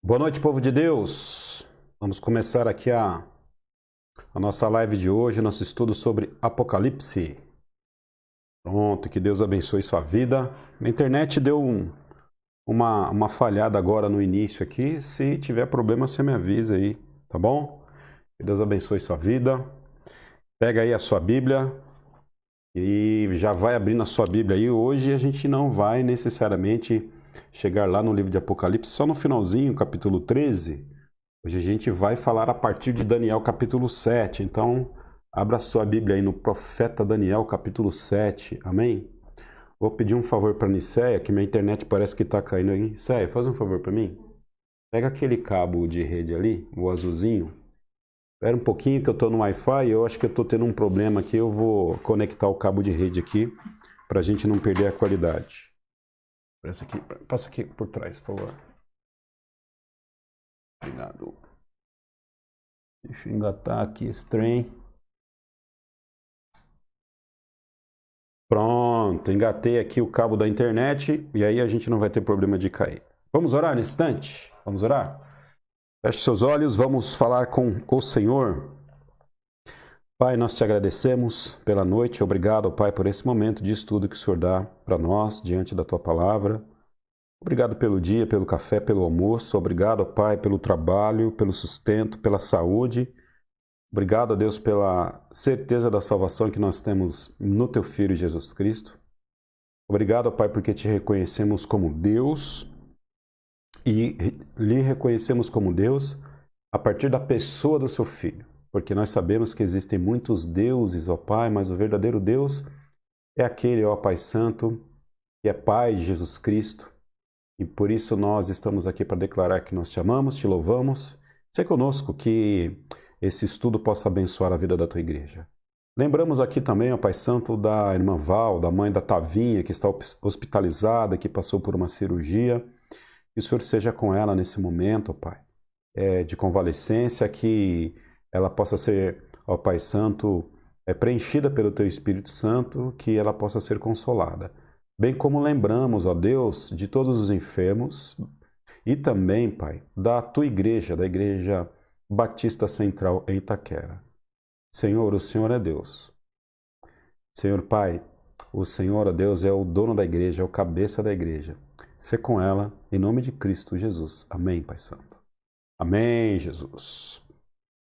Boa noite, povo de Deus. Vamos começar aqui a nossa live de hoje, nosso estudo sobre Apocalipse. Pronto, que Deus abençoe sua vida. A internet deu uma falhada agora no início aqui. Se tiver problema, você me avisa aí, tá bom? Que Deus abençoe sua vida. Pega aí a sua Bíblia e já vai abrindo a sua Bíblia aí. Hoje a gente não vai necessariamente chegar lá no livro de Apocalipse, só no finalzinho, capítulo 13. Hoje a gente vai falar a partir de Daniel, capítulo 7. Então, abra sua Bíblia aí no profeta Daniel, capítulo 7. Amém? Vou pedir um favor para a Nicéia, que minha internet parece que está caindo aí. Nicéia, faz um favor para mim. Pega aquele cabo de rede ali, o azulzinho. Espera um pouquinho que eu estou no Wi-Fi, eu acho que eu estou tendo um problema aqui. Eu vou conectar o cabo de rede aqui, para a gente não perder a qualidade. Passa aqui por trás, por favor. Obrigado. Deixa eu engatar aqui esse trem. Pronto, engatei aqui o cabo da internet e aí a gente não vai ter problema de cair. Vamos orar nesse instante? Vamos orar? Feche seus olhos, vamos falar com o Senhor. Pai, nós te agradecemos pela noite. Obrigado, Pai, por esse momento de estudo que o Senhor dá para nós diante da tua palavra. Obrigado pelo dia, pelo café, pelo almoço. Obrigado, Pai, pelo trabalho, pelo sustento, pela saúde. Obrigado, Deus, pela certeza da salvação que nós temos no Teu Filho Jesus Cristo. Obrigado, Pai, porque te reconhecemos como Deus e lhe reconhecemos como Deus a partir da pessoa do Seu Filho. Porque nós sabemos que existem muitos deuses, ó Pai, mas o verdadeiro Deus é aquele, ó Pai Santo, que é Pai de Jesus Cristo. E por isso nós estamos aqui para declarar que nós te amamos, te louvamos. Seja conosco, que esse estudo possa abençoar a vida da tua igreja. Lembramos aqui também, ó Pai Santo, da irmã Val, da mãe da Tavinha, que está hospitalizada, que passou por uma cirurgia. Que o Senhor seja com ela nesse momento, ó Pai, de convalescência, que ela possa ser, ó Pai Santo, preenchida pelo Teu Espírito Santo, que ela possa ser consolada. Bem como lembramos, ó Deus, de todos os enfermos e também, Pai, da Tua igreja, da Igreja Batista Central em Itaquera. Senhor, o Senhor é Deus. Senhor Pai, o Senhor, ó Deus, é o dono da igreja, é o cabeça da igreja. Sê com ela, em nome de Cristo Jesus. Amém, Pai Santo. Amém, Jesus.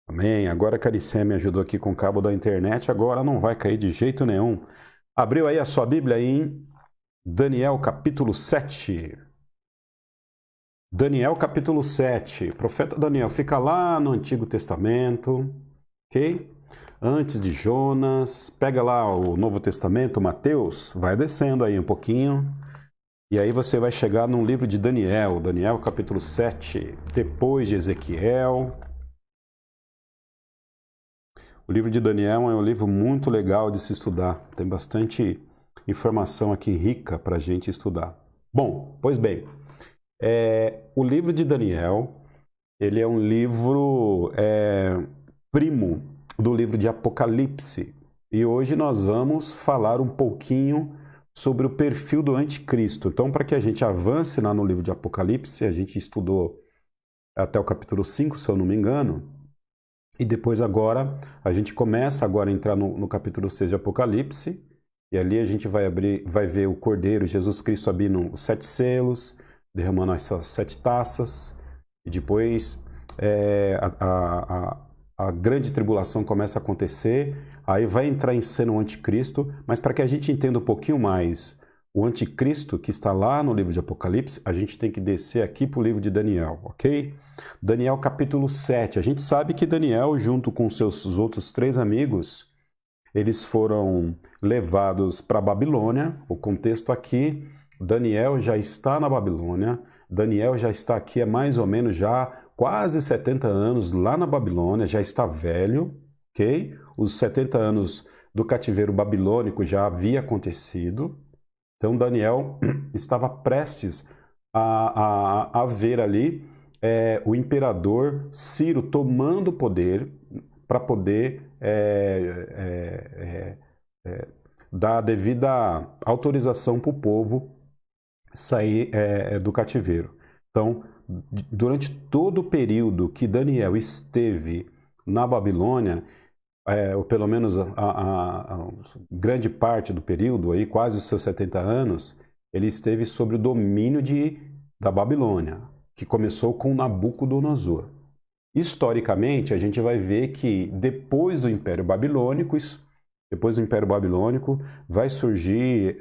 Amém. Agora que a Aricé me ajudou aqui com o cabo da internet, agora não vai cair de jeito nenhum. Abriu aí a sua Bíblia em Daniel, capítulo 7. Daniel, capítulo 7. Profeta Daniel fica lá no Antigo Testamento, ok? Antes de Jonas. Pega lá o Novo Testamento, Mateus, vai descendo aí um pouquinho. E aí você vai chegar no livro de Daniel, Daniel, capítulo 7. Depois de Ezequiel. O livro de Daniel é um livro muito legal de se estudar. Tem bastante informação aqui rica para a gente estudar. Bom, pois bem, o livro de Daniel, ele é um livro primo do livro de Apocalipse. E hoje nós vamos falar um pouquinho sobre o perfil do anticristo. Então, para que a gente avance lá no livro de Apocalipse, a gente estudou até o capítulo 5, se eu não me engano, e depois agora, a gente começa agora a entrar no capítulo 6 de Apocalipse, e ali a gente vai ver o Cordeiro, Jesus Cristo abrindo os 7 selos, derramando essas 7 taças, e depois a grande tribulação começa a acontecer, aí vai entrar em cena o anticristo, mas para que a gente entenda um pouquinho mais o anticristo que está lá no livro de Apocalipse, a gente tem que descer aqui para o livro de Daniel, ok? Daniel capítulo 7. A gente sabe que Daniel, junto com seus outros 3 amigos, eles foram levados para a Babilônia. O contexto aqui, Daniel já está na Babilônia, Daniel já está aqui há mais ou menos já quase 70 anos lá na Babilônia, já está velho, ok? Os 70 anos do cativeiro babilônico já havia acontecido. Então Daniel estava prestes a ver ali o imperador Ciro tomando o poder para poder dar a devida autorização para o povo sair do cativeiro. Então durante todo o período que Daniel esteve na Babilônia, ou pelo menos a grande parte do período, aí, quase os seus 70 anos, ele esteve sob o domínio da Babilônia, que começou com Nabucodonosor. Historicamente, a gente vai ver que depois do Império Babilônico, vai surgir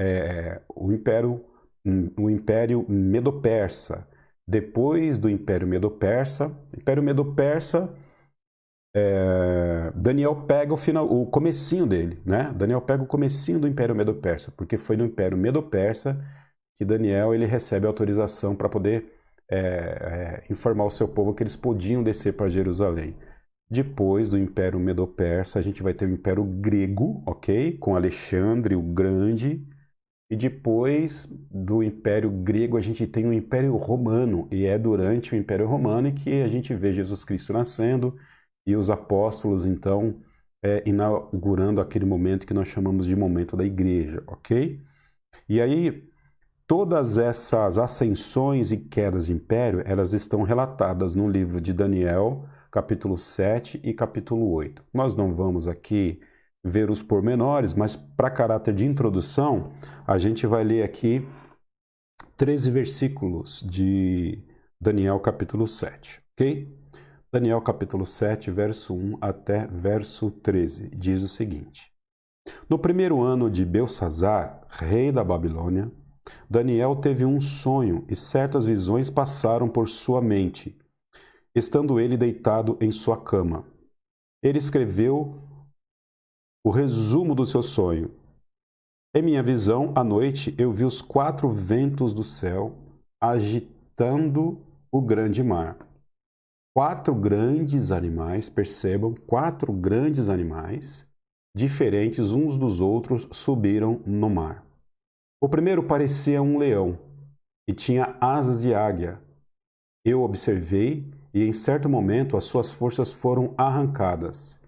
o Império Medo-Persa. Depois do Império Medo-Persa, Daniel pega o comecinho dele, né? Daniel pega o comecinho do Império Medo-Persa, porque foi no Império Medo-Persa que Daniel ele recebe autorização para poder informar o seu povo que eles podiam descer para Jerusalém. Depois do Império Medo-Persa, a gente vai ter o Império Grego, ok? Com Alexandre o Grande. E depois do Império Grego, a gente tem o Império Romano. E é durante o Império Romano que a gente vê Jesus Cristo nascendo e os apóstolos, então, inaugurando aquele momento que nós chamamos de momento da igreja, ok? E aí, todas essas ascensões e quedas de império, elas estão relatadas no livro de Daniel, capítulo 7 e capítulo 8. Nós não vamos aqui ver os pormenores, mas para caráter de introdução, a gente vai ler aqui 13 versículos de Daniel, capítulo 7, ok? Daniel, capítulo 7, verso 1 até verso 13, diz o seguinte: No primeiro ano de Belsazar, rei da Babilônia, Daniel teve um sonho e certas visões passaram por sua mente, estando ele deitado em sua cama. Ele escreveu o resumo do seu sonho. Em minha visão, à noite, eu vi os 4 ventos do céu agitando o grande mar. 4 grandes animais, percebam, 4 grandes animais, diferentes uns dos outros, subiram no mar. O primeiro parecia um leão e tinha asas de águia. Eu observei e em certo momento as suas forças foram arrancadas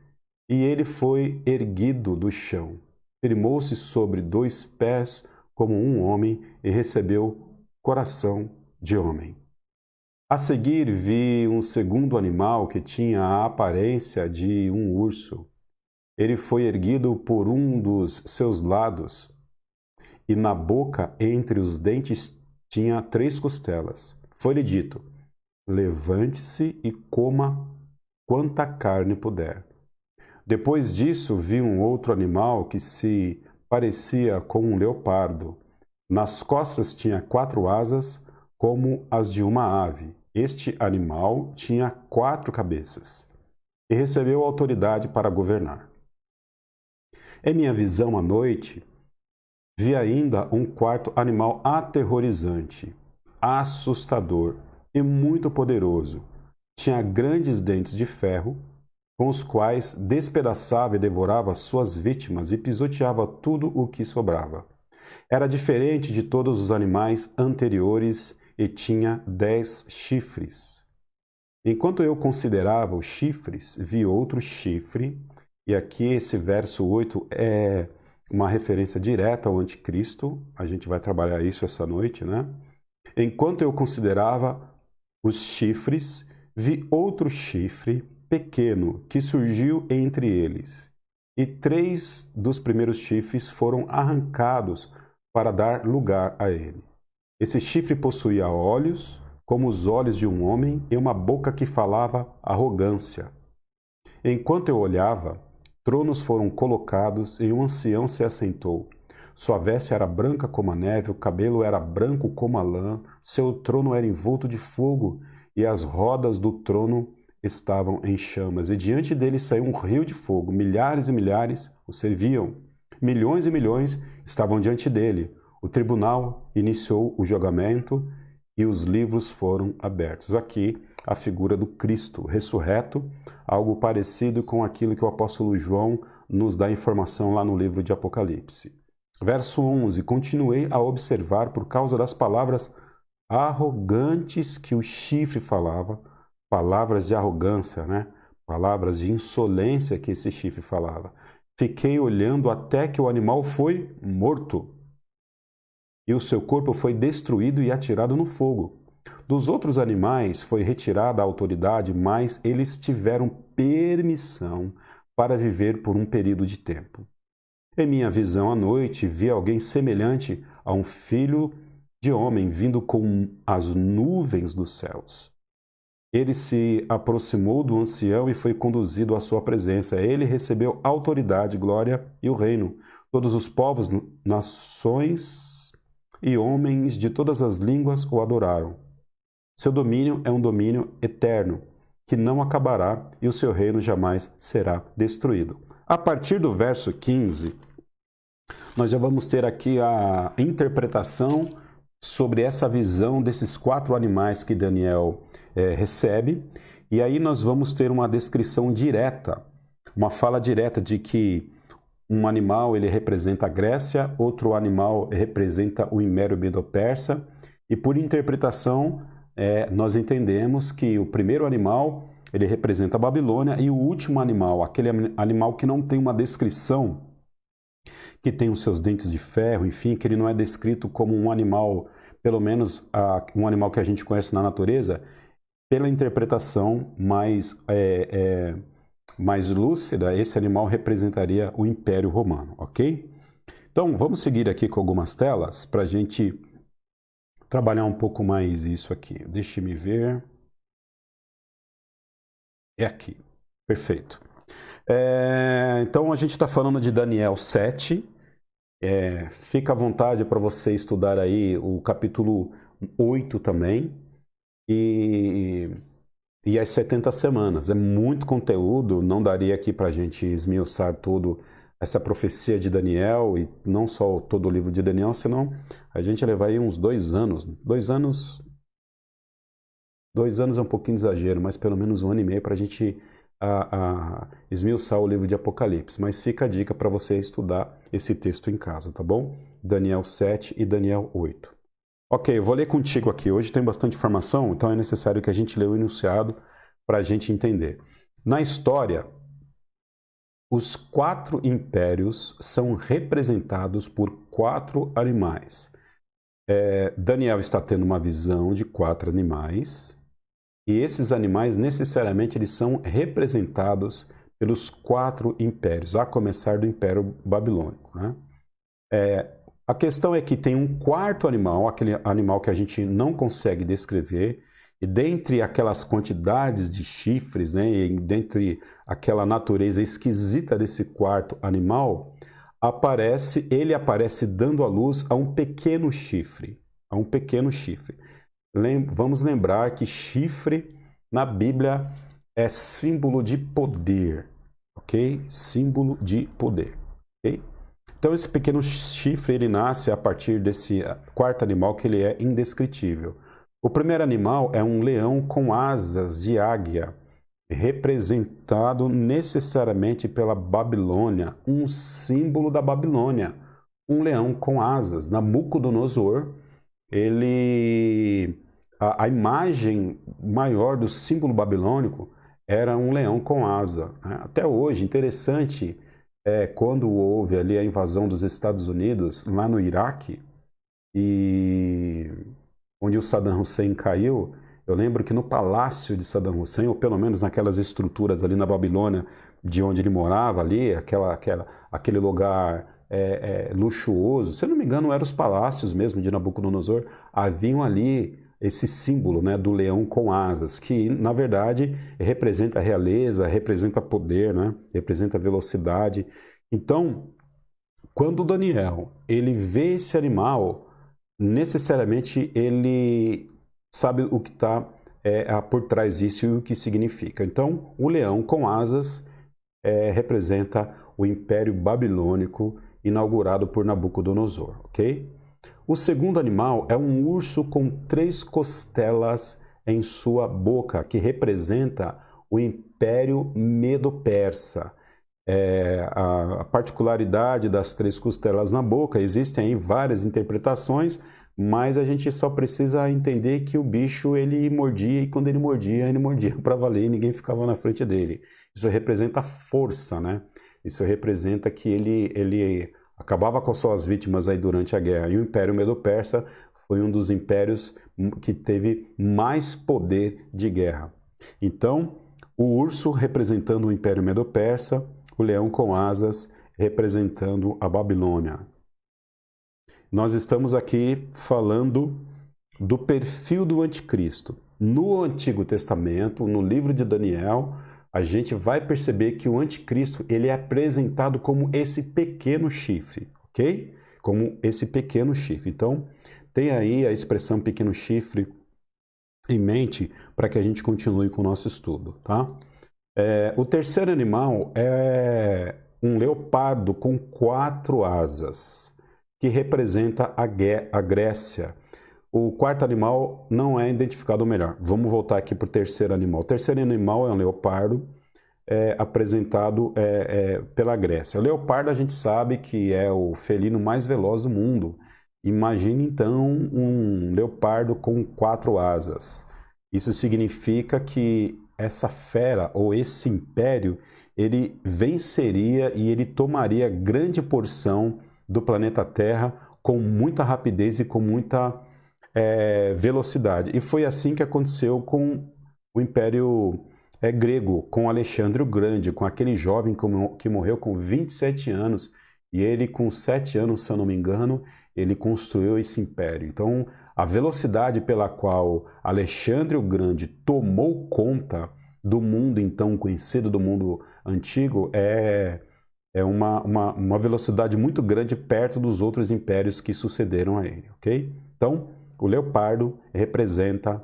e ele foi erguido do chão. Firmou-se sobre 2 pés como um homem e recebeu coração de homem. A seguir vi um segundo animal que tinha a aparência de um urso. Ele foi erguido por um dos seus lados e na boca, entre os dentes, tinha 3 costelas. Foi-lhe dito: levante-se e coma quanta carne puder. Depois disso, vi um outro animal que se parecia com um leopardo. Nas costas tinha 4 asas, como as de uma ave. Este animal tinha 4 cabeças e recebeu autoridade para governar. Em minha visão à noite, vi ainda um 4º animal aterrorizante, assustador e muito poderoso. Tinha grandes dentes de ferro, com os quais despedaçava e devorava suas vítimas e pisoteava tudo o que sobrava. Era diferente de todos os animais anteriores e tinha 10 chifres. Enquanto eu considerava os chifres, vi outro chifre, e aqui esse verso 8 é uma referência direta ao anticristo. A gente vai trabalhar isso essa noite, né? Enquanto eu considerava os chifres, vi outro chifre pequeno que surgiu entre eles, e 3 dos primeiros chifres foram arrancados para dar lugar a ele. Esse chifre possuía olhos, como os olhos de um homem, e uma boca que falava arrogância. Enquanto eu olhava, tronos foram colocados e um ancião se assentou. Sua veste era branca como a neve, o cabelo era branco como a lã, seu trono era envolto de fogo e as rodas do trono estavam em chamas. E diante dele saiu um rio de fogo, milhares e milhares o serviam. Milhões e milhões estavam diante dele. O tribunal iniciou o julgamento e os livros foram abertos. Aqui a figura do Cristo ressurreto, algo parecido com aquilo que o apóstolo João nos dá informação lá no livro de Apocalipse. Verso 11: Continuei a observar por causa das palavras arrogantes que o chifre falava, palavras de arrogância, né? Palavras de insolência que esse chifre falava. Fiquei olhando até que o animal foi morto e o seu corpo foi destruído e atirado no fogo. Dos outros animais foi retirada a autoridade, mas eles tiveram permissão para viver por um período de tempo. Em minha visão à noite, vi alguém semelhante a um filho de homem vindo com as nuvens dos céus. Ele se aproximou do ancião e foi conduzido à sua presença. Ele recebeu autoridade, glória e o reino. Todos os povos, nações e homens de todas as línguas o adoraram. Seu domínio é um domínio eterno, que não acabará, e o seu reino jamais será destruído. A partir do verso 15, nós já vamos ter aqui a interpretação sobre essa visão desses 4 animais que Daniel recebe. E aí nós vamos ter uma descrição direta, uma fala direta de que um animal ele representa a Grécia, outro animal representa o Império Medo-Persa, e por interpretação nós entendemos que o primeiro animal ele representa a Babilônia e o último animal, aquele animal que não tem uma descrição, que tem os seus dentes de ferro, enfim, que ele não é descrito como um animal, pelo menos um animal que a gente conhece na natureza, pela interpretação mais lúcida, esse animal representaria o Império Romano, ok? Então, vamos seguir aqui com algumas telas para a gente trabalhar um pouco mais isso aqui. Deixe-me ver. É aqui. Perfeito. Então, a gente está falando de Daniel 7. Fica à vontade para você estudar aí o capítulo 8 também. E as 70 semanas. É muito conteúdo, não daria aqui para a gente esmiuçar tudo essa profecia de Daniel, e não só todo o livro de Daniel, senão a gente levar aí uns 2 anos. 2 anos é um pouquinho exagero, mas pelo menos 1 ano e meio para a gente esmiuçar o livro de Apocalipse. Mas fica a dica para você estudar esse texto em casa, tá bom? Daniel 7 e Daniel 8. Ok, eu vou ler contigo aqui. Hoje tem bastante informação, então é necessário que a gente leia o enunciado para a gente entender. Na história, os 4 impérios são representados por 4 animais. Daniel está tendo uma visão de 4 animais, e esses animais necessariamente eles são representados pelos 4 impérios, a começar do Império Babilônico, né? A questão é que tem um 4º animal, aquele animal que a gente não consegue descrever, e dentre aquelas quantidades de chifres, né, e dentre aquela natureza esquisita desse 4º animal, ele aparece dando à luz a um pequeno chifre. Vamos lembrar que chifre na Bíblia é símbolo de poder, ok? Símbolo de poder, ok? Então esse pequeno chifre ele nasce a partir desse 4º animal que ele é indescritível. O primeiro animal é um leão com asas de águia, representado necessariamente pela Babilônia, um símbolo da Babilônia, um leão com asas. Nabucodonosor, a imagem maior do símbolo babilônico era um leão com asa. Até hoje, interessante, quando houve ali a invasão dos Estados Unidos, lá no Iraque, e onde o Saddam Hussein caiu, eu lembro que no palácio de Saddam Hussein, ou pelo menos naquelas estruturas ali na Babilônia, de onde ele morava ali, aquele lugar luxuoso, se eu não me engano eram os palácios mesmo de Nabucodonosor, haviam ali esse símbolo, né, do leão com asas, que na verdade representa a realeza, representa poder, né, representa velocidade. Então, quando Daniel ele vê esse animal, necessariamente ele sabe o que está por trás disso e o que significa. Então, o leão com asas representa o Império Babilônico inaugurado por Nabucodonosor, ok? O segundo animal é um urso com 3 costelas em sua boca, que representa o Império Medo-Persa. A particularidade das 3 costelas na boca, existem aí várias interpretações, mas a gente só precisa entender que o bicho ele mordia, e quando ele mordia para valer e ninguém ficava na frente dele. Isso representa força, né? Isso representa que ele acabava com suas vítimas aí durante a guerra. E o Império Medo-Persa foi um dos impérios que teve mais poder de guerra. Então, o urso representando o Império Medo-Persa, o leão com asas representando a Babilônia. Nós estamos aqui falando do perfil do anticristo. No Antigo Testamento, no livro de Daniel, a gente vai perceber que o anticristo ele é apresentado como esse pequeno chifre, ok? Como esse pequeno chifre. Então, tem aí a expressão pequeno chifre em mente para que a gente continue com o nosso estudo, tá? O terceiro animal é um leopardo com 4 asas, que representa a Grécia. O quarto animal não é identificado, ou melhor, vamos voltar aqui para o terceiro animal. O terceiro animal é um leopardo, apresentado pela Grécia. O leopardo a gente sabe que é o felino mais veloz do mundo. Imagine então um leopardo com 4 asas. Isso significa que essa fera ou esse império, ele venceria e ele tomaria grande porção do planeta Terra com muita rapidez e com muita velocidade. E foi assim que aconteceu com o Império grego, com Alexandre o Grande, com aquele jovem que morreu com 27 anos. E ele, com 7 anos, se eu não me engano, ele construiu esse império. Então, a velocidade pela qual Alexandre o Grande tomou conta do mundo então conhecido, do mundo antigo, é uma velocidade muito grande perto dos outros impérios que sucederam a ele, ok? Então, o leopardo representa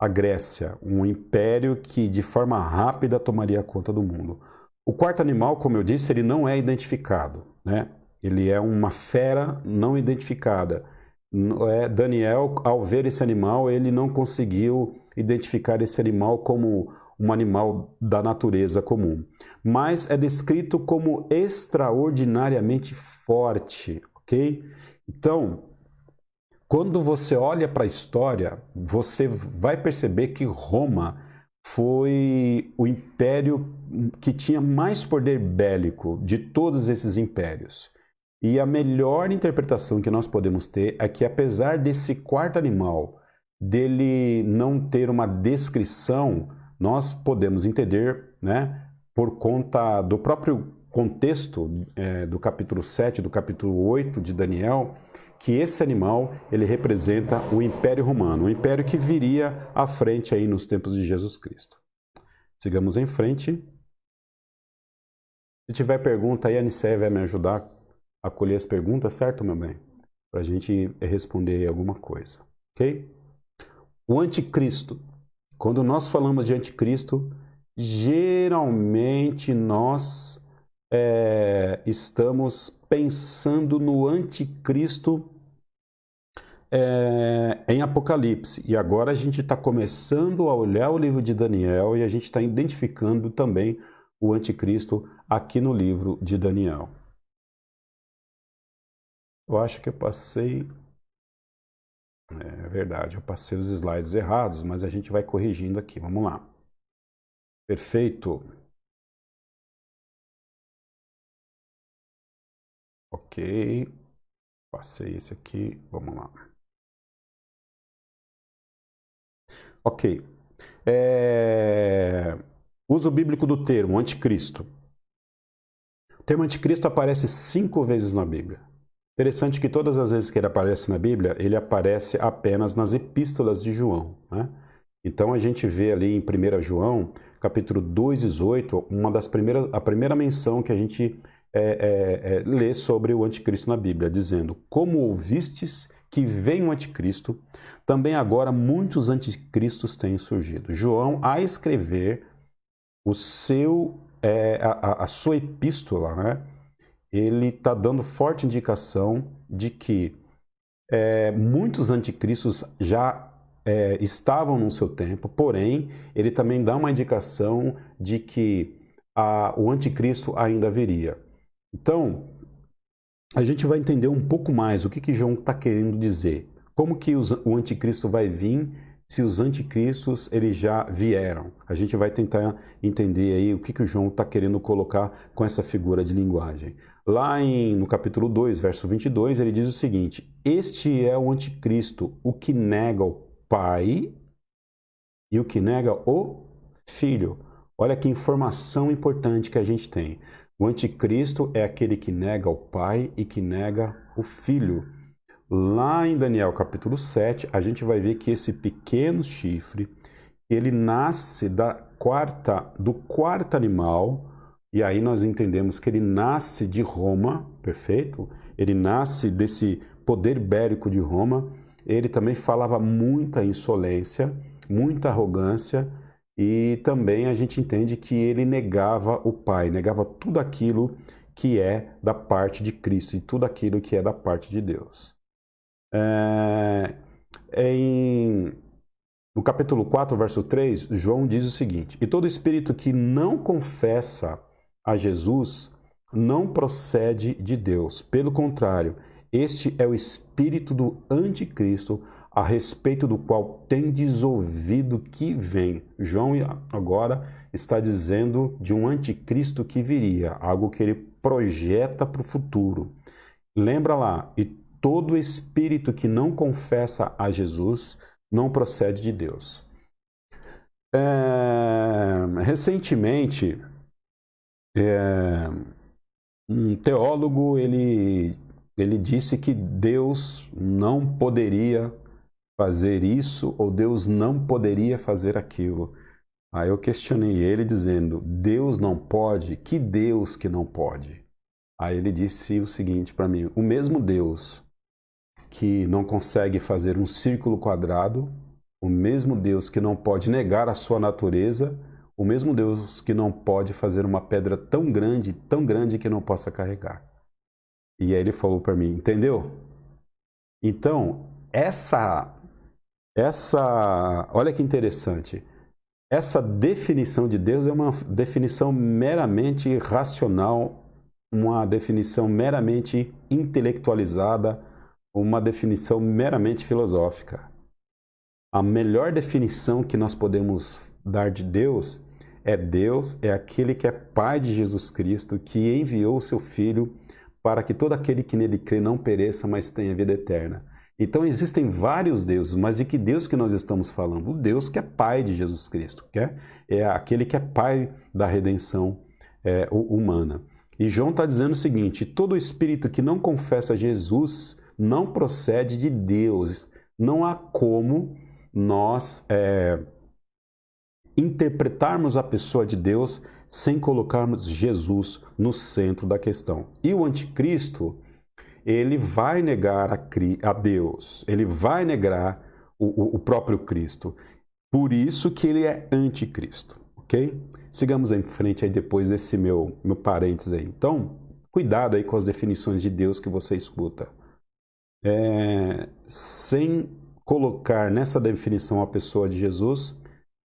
a Grécia, um império que de forma rápida tomaria conta do mundo. O quarto animal, como eu disse, ele não é identificado, né? Ele é uma fera não identificada. Daniel, ao ver esse animal, ele não conseguiu identificar esse animal como um animal da natureza comum, mas é descrito como extraordinariamente forte, ok? Então, quando você olha para a história, você vai perceber que Roma foi o império que tinha mais poder bélico de todos esses impérios. E a melhor interpretação que nós podemos ter é que, apesar desse quarto animal, dele não ter uma descrição, nós podemos entender, né, por conta do próprio contexto do capítulo 7, do capítulo 8 de Daniel, que esse animal ele representa o Império Romano, o império que viria à frente aí nos tempos de Jesus Cristo. Sigamos em frente. Se tiver pergunta aí, a Aniceia vai me ajudar a colher as perguntas, certo, meu bem? Para a gente responder aí alguma coisa, ok? O anticristo. Quando nós falamos de anticristo, geralmente nós estamos pensando no anticristo em Apocalipse. E agora a gente está começando a olhar o livro de Daniel e a gente está identificando também o anticristo aqui no livro de Daniel. Eu acho que eu passei... É verdade, eu passei os slides errados, mas a gente vai corrigindo aqui. Vamos lá. Perfeito. Ok. Passei esse aqui. Vamos lá. Ok. Uso bíblico do termo anticristo. O termo anticristo aparece 5 vezes na Bíblia. Interessante que todas as vezes que ele aparece na Bíblia, ele aparece apenas nas epístolas de João, né? Então a gente vê ali em 1 João, capítulo 2:18, a primeira menção que a gente lê sobre o anticristo na Bíblia, dizendo: como ouvistes que vem o anticristo, também agora muitos anticristos têm surgido. João, a escrever a sua epístola, né? Ele está dando forte indicação de que muitos anticristos já estavam no seu tempo, porém, ele também dá uma indicação de que o anticristo ainda viria. Então, a gente vai entender um pouco mais o que João está querendo dizer. Como que o anticristo vai vir se os anticristos eles já vieram? A gente vai tentar entender aí o que o João está querendo colocar com essa figura de linguagem. Lá no capítulo 2, verso 22, ele diz o seguinte: este é o anticristo, o que nega o Pai e o que nega o Filho. Olha que informação importante que a gente tem. O anticristo é aquele que nega o Pai e que nega o Filho. Lá em Daniel capítulo 7, a gente vai ver que esse pequeno chifre, ele nasce do quarto animal, e aí nós entendemos que ele nasce de Roma, perfeito? Ele nasce desse poder bélico de Roma. Ele também falava muita insolência, muita arrogância, e também a gente entende que ele negava o Pai, negava tudo aquilo que é da parte de Cristo e tudo aquilo que é da parte de Deus. No capítulo 4, verso 3, João diz o seguinte: e todo espírito que não confessa a Jesus não procede de Deus. Pelo contrário, este é o espírito do anticristo, a respeito do qual tendes ouvido que vem. João agora está dizendo de um anticristo que viria, algo que ele projeta para o futuro. Lembra lá, e todo espírito que não confessa a Jesus não procede de Deus. Recentemente, um teólogo ele disse que Deus não poderia fazer isso ou Deus não poderia fazer aquilo. Aí eu questionei ele dizendo: Deus não pode? Que Deus que não pode? Aí ele disse o seguinte para mim: o mesmo Deus que não consegue fazer um círculo quadrado, o mesmo Deus que não pode negar a sua natureza, o mesmo Deus que não pode fazer uma pedra tão grande que não possa carregar. E aí ele falou para mim: entendeu? Então, olha que interessante. Essa definição de Deus é uma definição meramente racional, uma definição meramente intelectualizada, uma definição meramente filosófica. A melhor definição que nós podemos dar de Deus é aquele que é Pai de Jesus Cristo, que enviou o seu Filho para que todo aquele que nele crê não pereça, mas tenha vida eterna. Então existem vários deuses, mas de que Deus que nós estamos falando? O Deus que é Pai de Jesus Cristo, que é aquele que é Pai da redenção humana. E João está dizendo o seguinte: todo espírito que não confessa Jesus não procede de Deus. Não há como nós interpretarmos a pessoa de Deus sem colocarmos Jesus no centro da questão. E o anticristo, ele vai negar a Deus, ele vai negar o próprio Cristo. Por isso que ele é anticristo, ok? Sigamos em frente aí depois desse meu parênteses aí. Então, cuidado aí com as definições de Deus que você escuta. Sem colocar nessa definição a pessoa de Jesus,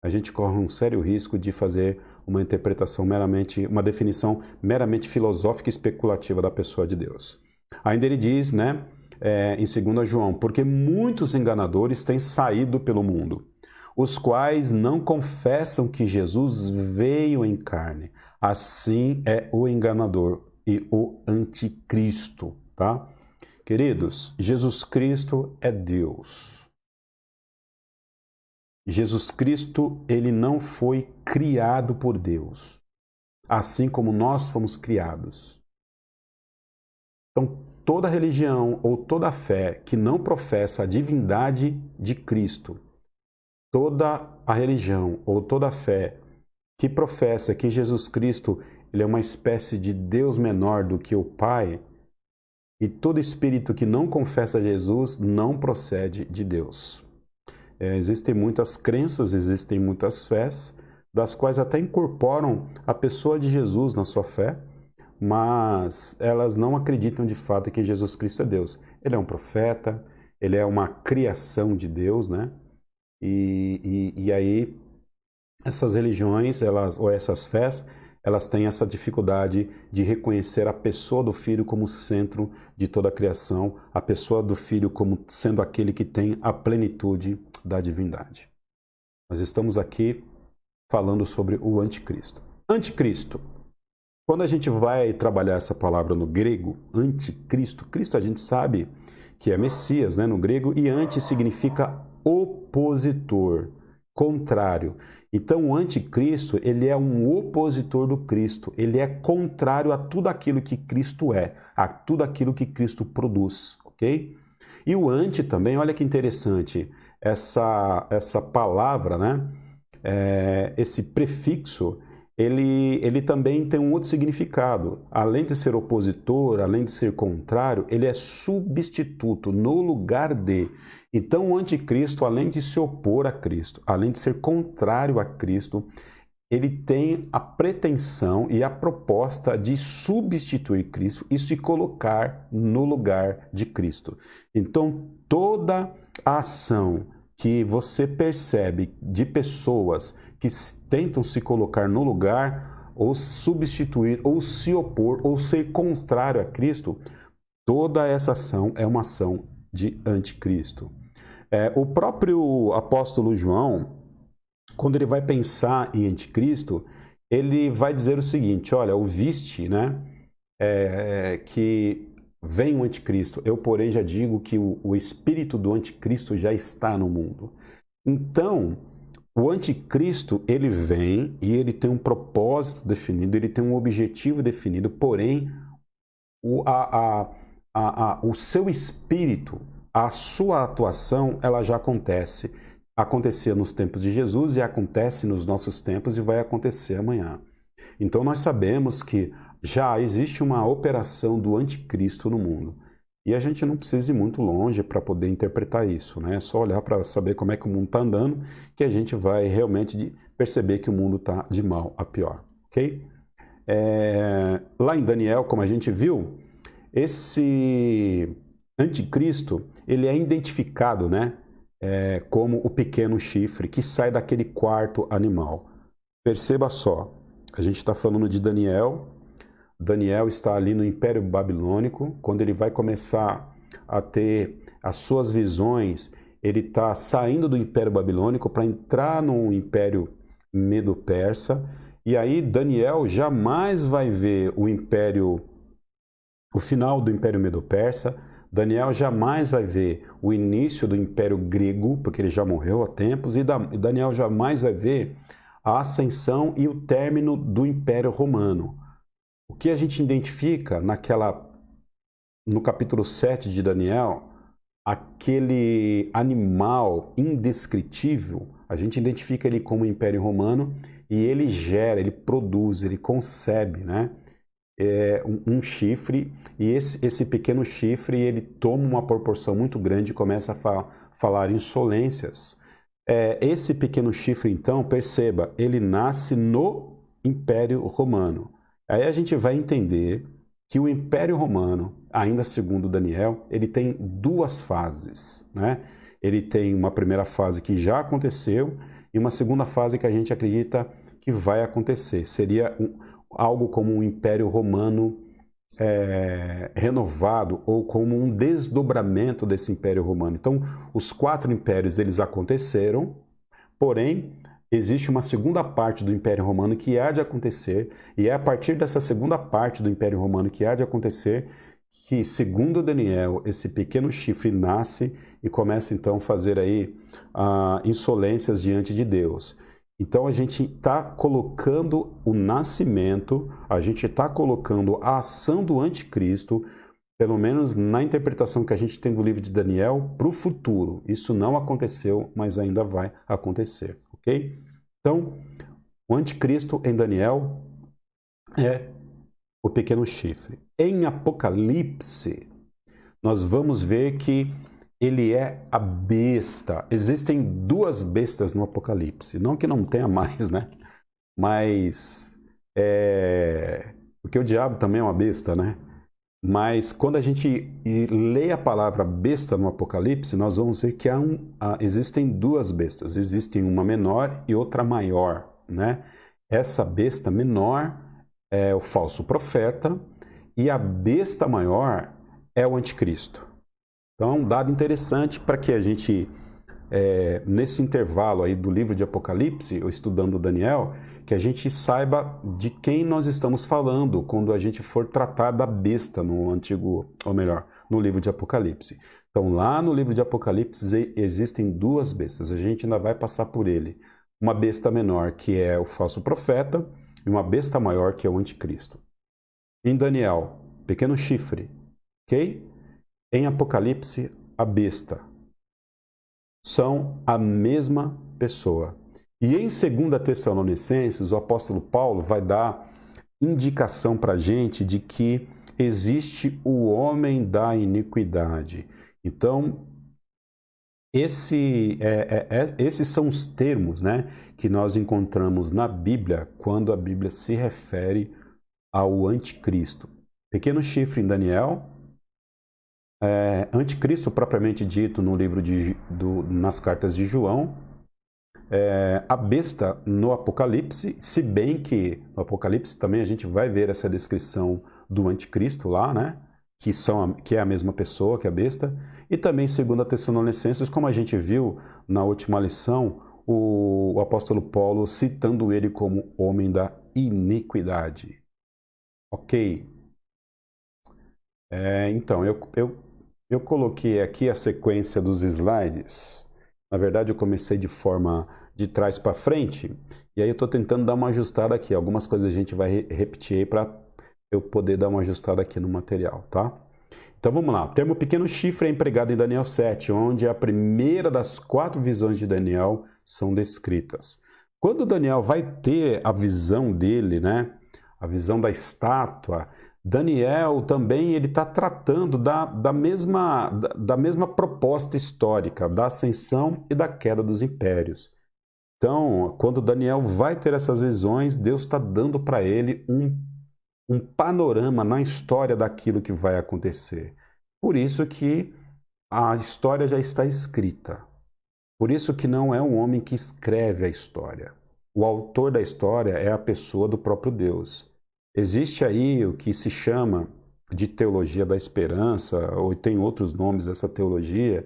a gente corre um sério risco de fazer uma interpretação uma definição meramente filosófica e especulativa da pessoa de Deus. Ainda ele diz, né, em 2 João, porque muitos enganadores têm saído pelo mundo, os quais não confessam que Jesus veio em carne. Assim é o enganador e o anticristo, tá? Queridos, Jesus Cristo é Deus. Jesus Cristo, ele não foi criado por Deus, assim como nós fomos criados. Então, toda religião ou toda fé que não professa a divindade de Cristo, toda a religião ou toda fé que professa que Jesus Cristo ele é uma espécie de Deus menor do que o Pai, e todo espírito que não confessa Jesus não procede de Deus. Existem muitas crenças, existem muitas fés, das quais até incorporam a pessoa de Jesus na sua fé, mas elas não acreditam de fato que Jesus Cristo é Deus. Ele é um profeta, ele é uma criação de Deus, né? E aí essas religiões, ou essas fés, elas têm essa dificuldade de reconhecer a pessoa do Filho como centro de toda a criação, a pessoa do Filho como sendo aquele que tem a plenitude da divindade. Nós estamos aqui falando sobre o anticristo. Anticristo. Quando a gente vai trabalhar essa palavra no grego, anticristo, Cristo a gente sabe que é Messias, né, no grego, e anti significa opositor, contrário. Então o anticristo, ele é um opositor do Cristo, ele é contrário a tudo aquilo que Cristo é, a tudo aquilo que Cristo produz, ok? E o anti também, olha que interessante, essa palavra, né, esse prefixo, ele também tem um outro significado. Além de ser opositor, além de ser contrário, ele é substituto no lugar de. Então, o anticristo, além de se opor a Cristo, além de ser contrário a Cristo, ele tem a pretensão e a proposta de substituir Cristo e se colocar no lugar de Cristo. Então, toda a ação que você percebe de pessoas que tentam se colocar no lugar, ou substituir, ou se opor, ou ser contrário a Cristo, toda essa ação é uma ação de anticristo. O próprio apóstolo João, quando ele vai pensar em anticristo, ele vai dizer o seguinte, olha, ouviste, né, que vem o anticristo, eu porém já digo que o espírito do anticristo já está no mundo. Então, o anticristo, ele vem e ele tem um propósito definido, ele tem um objetivo definido, porém, o seu espírito, a sua atuação, ela já acontece. Acontecia nos tempos de Jesus e acontece nos nossos tempos e vai acontecer amanhã. Então, nós sabemos que já existe uma operação do anticristo no mundo. E a gente não precisa ir muito longe para poder interpretar isso, né? É só olhar para saber como é que o mundo está andando, que a gente vai realmente perceber que o mundo está de mal a pior, ok? Lá em Daniel, como a gente viu, esse anticristo, ele é identificado, né? Como o pequeno chifre que sai daquele quarto animal. Perceba só, a gente está falando de Daniel. Daniel está ali no Império Babilônico. Quando ele vai começar a ter as suas visões, ele está saindo do Império Babilônico para entrar no Império Medo-Persa. E aí Daniel jamais vai ver o final do Império Medo-Persa. Daniel jamais vai ver o início do Império Grego, porque ele já morreu há tempos. E Daniel jamais vai ver a ascensão e o término do Império Romano. O que a gente identifica no capítulo 7 de Daniel, aquele animal indescritível, a gente identifica ele como Império Romano e ele gera, ele produz, ele concebe, né? Um chifre, e esse pequeno chifre ele toma uma proporção muito grande e começa a falar insolências. Esse pequeno chifre, então, perceba, ele nasce no Império Romano. Aí a gente vai entender que o Império Romano, ainda segundo Daniel, ele tem duas fases, né? Ele tem uma primeira fase que já aconteceu e uma segunda fase que a gente acredita que vai acontecer. Seria algo como um Império Romano renovado ou como um desdobramento desse Império Romano. Então, os 4 impérios eles aconteceram, porém existe uma segunda parte do Império Romano que há de acontecer, e é a partir dessa segunda parte do Império Romano que há de acontecer que, segundo Daniel, esse pequeno chifre nasce e começa então a fazer aí insolências diante de Deus. Então a gente está colocando o nascimento, a gente está colocando a ação do anticristo, pelo menos na interpretação que a gente tem do livro de Daniel, para o futuro. Isso não aconteceu, mas ainda vai acontecer, ok? Então, o anticristo em Daniel é o pequeno chifre. Em Apocalipse, nós vamos ver que ele é a besta. Existem 2 bestas no Apocalipse. Não que não tenha mais, né? Mas porque o diabo também é uma besta, né? Mas quando a gente lê a palavra besta no Apocalipse, nós vamos ver que existem 2 bestas. Existem uma menor e outra maior, né? Essa besta menor é o falso profeta e a besta maior é o anticristo. Então, um dado interessante para que a gente nesse intervalo aí do livro de Apocalipse, ou estudando Daniel, que a gente saiba de quem nós estamos falando quando a gente for tratar da besta no antigo, ou melhor, no livro de Apocalipse. Então, lá no livro de Apocalipse existem duas bestas, a gente ainda vai passar por ele. Uma besta menor, que é o falso profeta, e uma besta maior, que é o anticristo. Em Daniel, pequeno chifre, ok? Em Apocalipse, a besta. São a mesma pessoa. E em 2 Tessalonicenses, o apóstolo Paulo vai dar indicação para a gente de que existe o homem da iniquidade. Então, esses são os termos, né, que nós encontramos na Bíblia quando a Bíblia se refere ao anticristo. Pequeno chifre em Daniel, anticristo propriamente dito no livro nas cartas de João, a besta no Apocalipse, se bem que no Apocalipse também a gente vai ver essa descrição do anticristo lá, né? Que é a mesma pessoa que a besta, e também 2 Tessalonicenses, como a gente viu na última lição, o apóstolo Paulo citando ele como homem da iniquidade. Ok? Então, eu coloquei aqui a sequência dos slides. Na verdade, eu comecei de forma de trás para frente, e aí eu estou tentando dar uma ajustada aqui. Algumas coisas a gente vai repetir aí para eu poder dar uma ajustada aqui no material, tá? Então vamos lá. O termo pequeno chifre é empregado em Daniel 7, onde a primeira das 4 visões de Daniel são descritas. Quando Daniel vai ter a visão dele, né? A visão da estátua, Daniel também ele está tratando da mesma proposta histórica, da ascensão e da queda dos impérios. Então, quando Daniel vai ter essas visões, Deus está dando para ele um panorama na história daquilo que vai acontecer. Por isso que a história já está escrita. Por isso que não é um homem que escreve a história. O autor da história é a pessoa do próprio Deus. Existe aí o que se chama de teologia da esperança, ou tem outros nomes dessa teologia,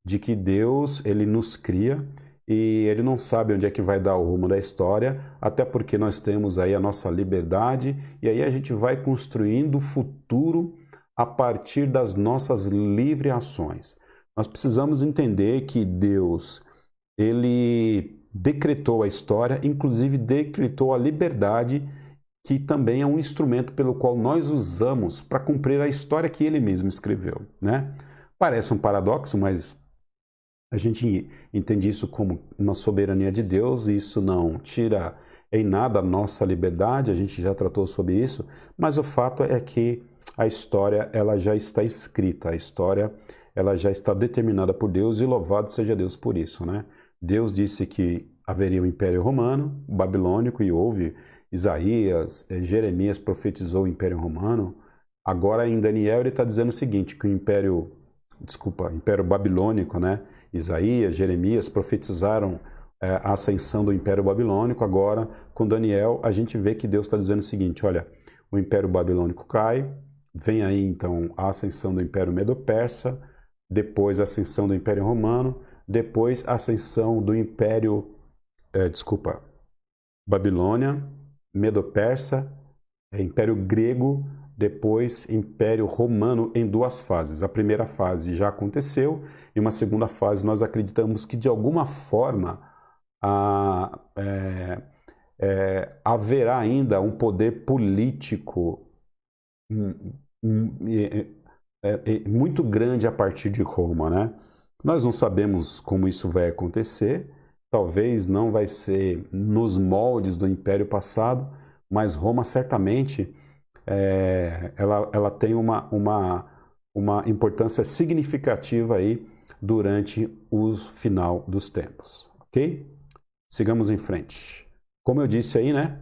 de que Deus ele nos cria e ele não sabe onde é que vai dar o rumo da história, até porque nós temos aí a nossa liberdade e aí a gente vai construindo o futuro a partir das nossas livres ações. Nós precisamos entender que Deus, ele decretou a história, inclusive decretou a liberdade, que também é um instrumento pelo qual nós usamos para cumprir a história que ele mesmo escreveu, né? Parece um paradoxo, mas a gente entende isso como uma soberania de Deus, e isso não tira em nada a nossa liberdade, a gente já tratou sobre isso, mas o fato é que a história ela já está escrita, a história ela já está determinada por Deus, e louvado seja Deus por isso, né? Deus disse que haveria o Império Romano, babilônico, e houve. Isaías, Jeremias profetizou o Império Romano. Agora em Daniel ele está dizendo o seguinte, que o Império Babilônico, né? Isaías, Jeremias profetizaram a ascensão do Império Babilônico. Agora com Daniel a gente vê que Deus está dizendo o seguinte, olha, o Império Babilônico cai, vem aí então a ascensão do Império Medo-Persa, depois a ascensão do Império Romano, depois a ascensão do Império, Babilônia, Medo-Persa, Império Grego, depois Império Romano em 2 fases. A primeira fase já aconteceu, e uma segunda fase nós acreditamos que de alguma forma haverá ainda um poder político muito grande a partir de Roma, né? Nós não sabemos como isso vai acontecer, talvez não vai ser nos moldes do Império passado, mas Roma certamente ela tem uma importância significativa aí durante o final dos tempos, ok? Sigamos em frente. Como eu disse aí, né?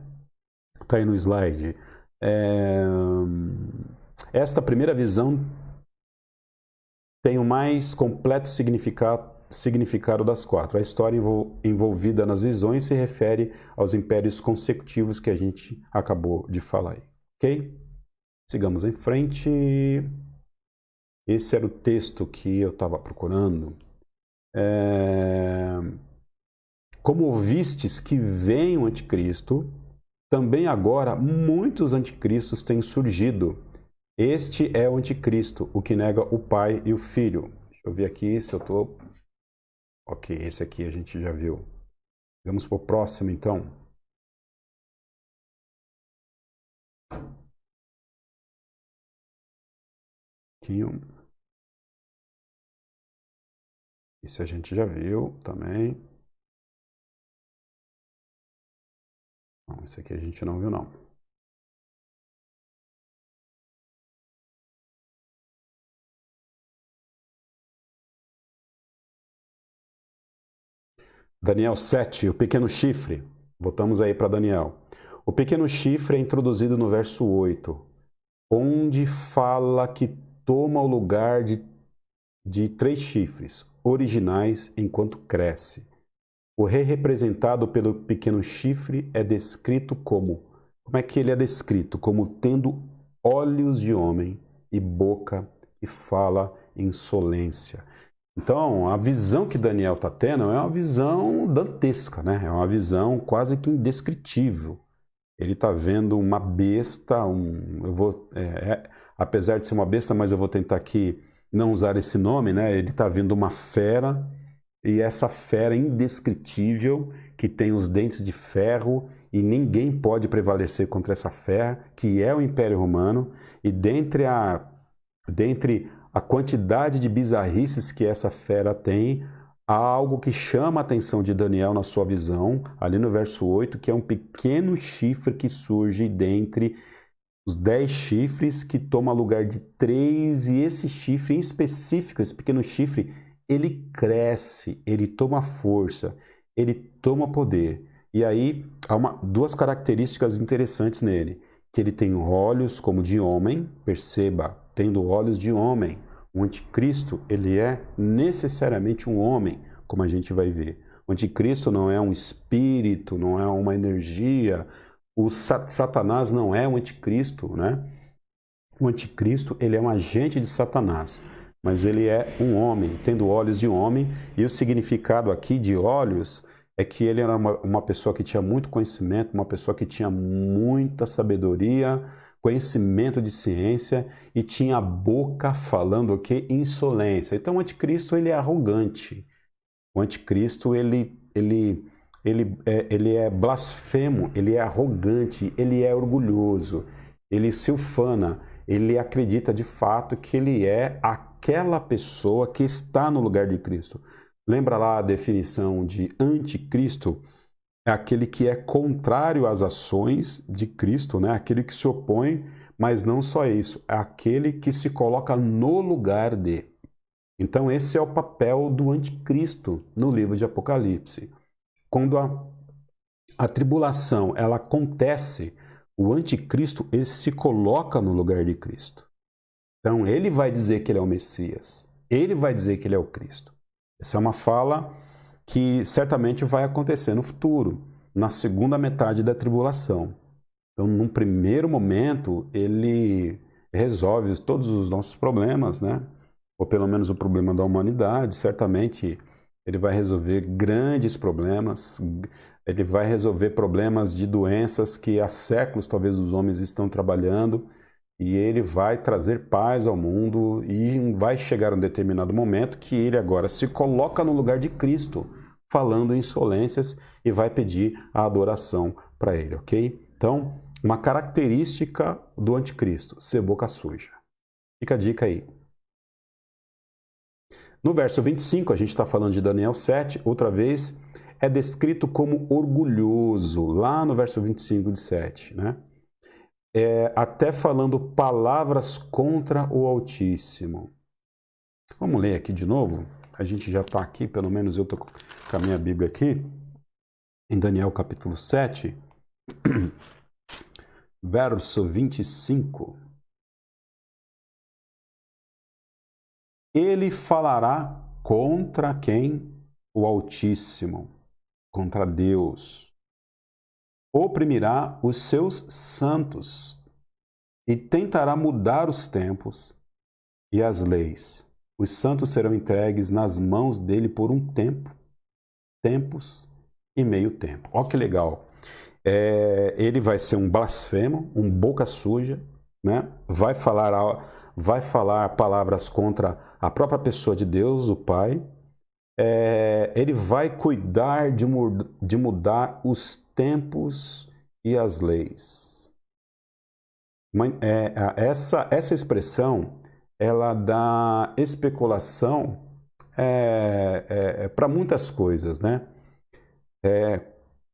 Tá aí no slide. Esta primeira visão tem o mais completo significado das 4. A história envolvida nas visões se refere aos impérios consecutivos que a gente acabou de falar aí, ok? Sigamos em frente. Esse era o texto que eu estava procurando. Como ouvistes que vem o anticristo, também agora muitos anticristos têm surgido. Este é o anticristo, o que nega o Pai e o Filho. Deixa eu ver aqui se eu estou... Ok, esse aqui a gente já viu. Vamos para o próximo, então. Esse a gente já viu também. Não, esse aqui a gente não viu, não. Daniel 7, o pequeno chifre. Voltamos aí para Daniel. O pequeno chifre é introduzido no verso 8, onde fala que toma o lugar de 3 chifres originais enquanto cresce. O rei representado pelo pequeno chifre é descrito como... Como é que ele é descrito? Como tendo olhos de homem e boca que fala insolência. Então, a visão que Daniel está tendo é uma visão dantesca, né? É uma visão quase que indescritível. Ele está vendo uma besta, apesar de ser uma besta, mas eu vou tentar aqui não usar esse nome, né? Ele está vendo uma fera, e essa fera indescritível, que tem os dentes de ferro, e ninguém pode prevalecer contra essa fera, que é o Império Romano, e dentre a quantidade de bizarrices que essa fera tem, há algo que chama a atenção de Daniel na sua visão, ali no verso 8, que é um pequeno chifre que surge dentre os 10 chifres, que toma lugar de 3, e esse chifre em específico, esse pequeno chifre, ele cresce, ele toma força, ele toma poder. E aí há duas características interessantes nele, que ele tem olhos como de homem, perceba, tendo olhos de homem. O anticristo, ele é necessariamente um homem, como a gente vai ver. O anticristo não é um espírito, não é uma energia. O Satanás não é o anticristo, né? O anticristo, ele é um agente de Satanás, mas ele é um homem, tendo olhos de homem, e o significado aqui de olhos é que ele era uma pessoa que tinha muito conhecimento, uma pessoa que tinha muita sabedoria, conhecimento de ciência, e tinha a boca falando o quê? Insolência. Então o anticristo, ele é arrogante. O anticristo, ele é blasfemo, ele é arrogante, ele é orgulhoso, ele se ufana, ele acredita de fato que ele é aquela pessoa que está no lugar de Cristo. Lembra lá a definição de anticristo? É aquele que é contrário às ações de Cristo, né? Aquele que se opõe, mas não só isso, é aquele que se coloca no lugar de. Então esse é o papel do anticristo no livro de Apocalipse. Quando a tribulação ela acontece, o anticristo ele se coloca no lugar de Cristo. Então ele vai dizer que ele é o Messias, ele vai dizer que ele é o Cristo. Essa é uma fala que certamente vai acontecer no futuro, na segunda metade da tribulação. Então, num primeiro momento, ele resolve todos os nossos problemas, né? Ou pelo menos o problema da humanidade. Certamente ele vai resolver grandes problemas, ele vai resolver problemas de doenças que há séculos talvez os homens estão trabalhando, e ele vai trazer paz ao mundo, e vai chegar um determinado momento que ele agora se coloca no lugar de Cristo, falando insolências, e vai pedir a adoração para ele, ok? Então, uma característica do anticristo, ser boca suja. Fica a dica aí. No verso 25, a gente está falando de Daniel 7, outra vez, é descrito como orgulhoso, lá no verso 25 de 7, né? Até falando palavras contra o Altíssimo. Vamos ler aqui de novo? A gente já está aqui, pelo menos eu estou com a minha Bíblia aqui, em Daniel capítulo 7, verso 25. Ele falará contra quem? O Altíssimo, contra Deus. Oprimirá os seus santos e tentará mudar os tempos e as leis Os santos serão entregues nas mãos dele por um tempo, tempos e meio tempo. Olha que legal. Ele vai ser um blasfemo, um boca suja, né? Vai falar palavras contra a própria pessoa de Deus, o Pai. Ele vai cuidar de mudar os tempos e as leis. Essa expressão, ela dá especulação para muitas coisas, né?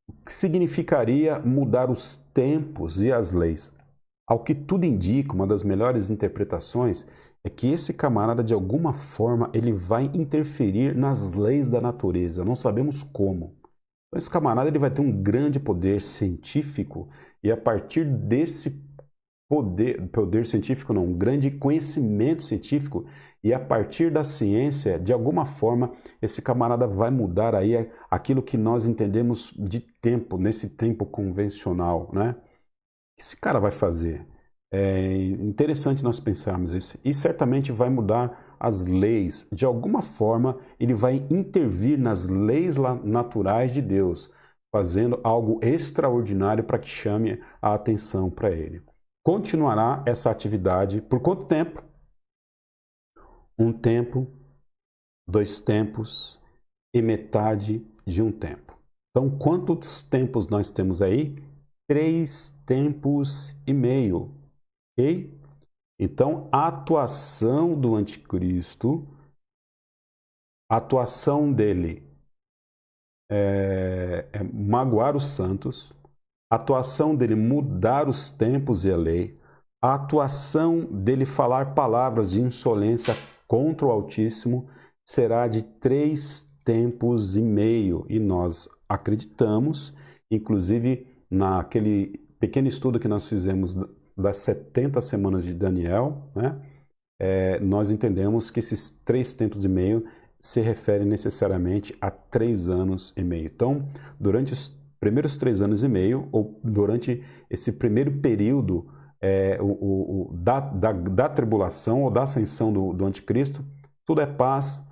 O que significaria mudar os tempos e as leis? Ao que tudo indica, uma das melhores interpretações é que esse camarada, de alguma forma, ele vai interferir nas leis da natureza. Não sabemos como. Então, esse camarada ele vai ter um grande poder científico e a partir desse poder científico não, um grande conhecimento científico, e a partir da ciência, de alguma forma, esse camarada vai mudar aí aquilo que nós entendemos de tempo, nesse tempo convencional, né? O que esse cara vai fazer? É interessante nós pensarmos isso. E certamente vai mudar as leis. De alguma forma, ele vai intervir nas leis naturais de Deus, fazendo algo extraordinário para que chame a atenção para ele. Continuará essa atividade por quanto tempo? Um tempo, 2 tempos e metade de um tempo. Então, quantos tempos nós temos aí? 3 tempos e meio. Ok? Então, a atuação do anticristo, a atuação dele é magoar os santos, a atuação dele mudar os tempos e a lei, a atuação dele falar palavras de insolência contra o Altíssimo será de 3 tempos e meio. E nós acreditamos, inclusive naquele pequeno estudo que nós fizemos das 70 semanas de Daniel, né? Nós entendemos que esses 3 tempos e meio se referem necessariamente a 3 anos e meio. Então, durante os primeiros 3 anos e meio, ou durante esse primeiro período da tribulação ou da ascensão do anticristo, tudo é paz,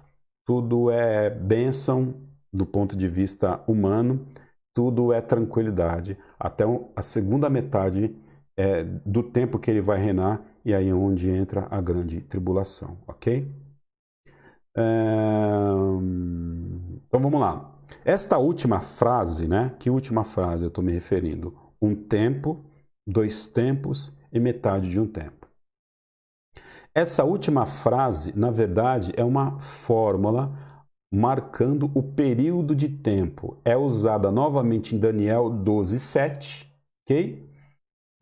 tudo é bênção do ponto de vista humano, tudo é tranquilidade, até a segunda metade do tempo que ele vai reinar, e aí é onde entra a grande tribulação, ok? Então vamos lá. Esta última frase, né? Que última frase eu estou me referindo? Um tempo, 2 tempos e metade de um tempo. Essa última frase, na verdade, é uma fórmula marcando o período de tempo. É usada novamente em Daniel 12:7, ok?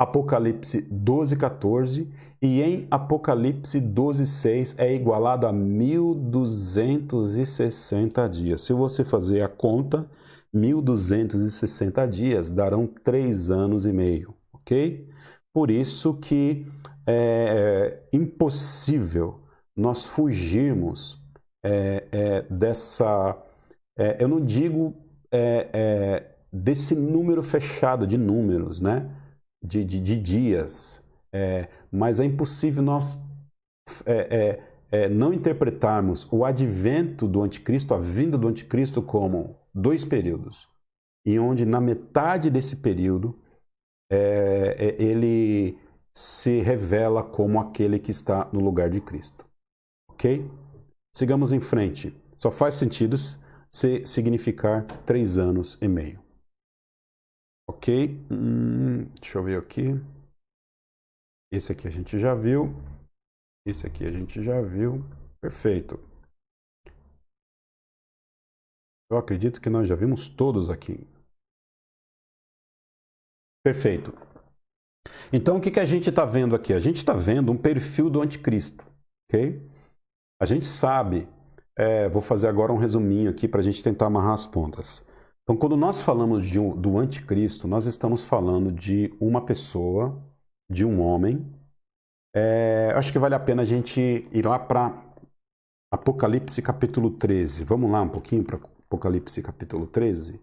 Apocalipse 12:14 e em Apocalipse 12:6 é igualado a 1260 dias. Se você fazer a conta, 1260 dias darão 3 anos e meio, ok? Por isso que é impossível nós fugirmos dessa, eu não digo desse número fechado de números, né? De dias, mas é impossível nós não interpretarmos o advento do anticristo, a vinda do anticristo, como 2 períodos, e onde na metade desse período ele se revela como aquele que está no lugar de Cristo, ok? Sigamos em frente. Só faz sentido se significar 3 anos e meio. Ok? Deixa eu ver aqui. Esse aqui a gente já viu. Esse aqui a gente já viu. Perfeito. Eu acredito que nós já vimos todos aqui. Perfeito. Então, o que a gente está vendo aqui? A gente está vendo um perfil do anticristo. Ok? A gente sabe. Vou fazer agora um resuminho aqui para a gente tentar amarrar as pontas. Então, quando nós falamos do anticristo, nós estamos falando de uma pessoa, de um homem. Acho que vale a pena a gente ir lá para Apocalipse capítulo 13. Vamos lá um pouquinho para Apocalipse capítulo 13?